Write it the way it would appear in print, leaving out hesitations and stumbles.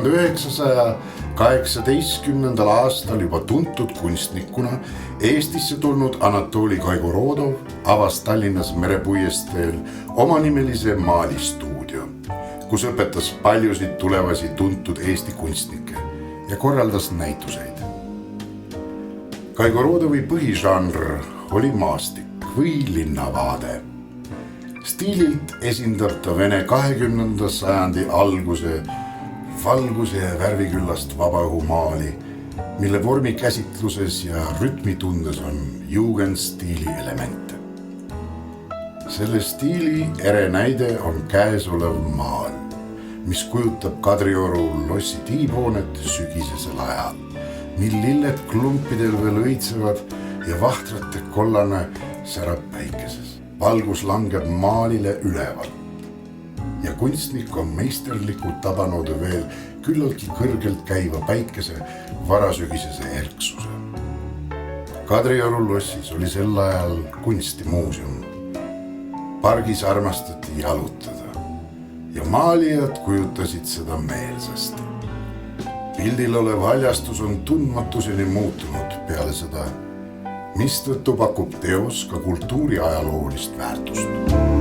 1918. aastal juba tuntud kunstnikuna Eestisse tulnud Anatoli Kaigorodov avas Tallinnas Merepuiesteel omanimelise maalistuudio, kus õpetas paljusid tulevasi tuntud Eesti kunstnikke ja korraldas näituseid. Kaigorodovi põhižanr oli maastik või linnavaade. Stiililt esindab ta Vene 20. sajandi alguse valguse ja värviküllast vabaõhumaali, mille vormikäsitluses ja rütmitundes on jugendstiili elemente. Selle stiili ere näide on käesolev maal, mis kujutab Kadrioru lossi tiibhoonet sügisesel ajal, mil lilled klumpidel veel õitsevad ja vahtrate kollane särab päikeses. Valgus langeb maalile üleval ja kunstnik on meisterlikult tabanud veel küllaltki kõrgelt käiva päikese varasügisese erksuse. Kadrioru lossis oli sel ajal kunstimuuseum. Pargis armastati jalutada ja maalijad kujutasid seda meelsasti. Pildil olev haljastus on tundmatuseni muutunud peale seda, mistõttu pakub teos ka kultuuriajaloolist väärtust.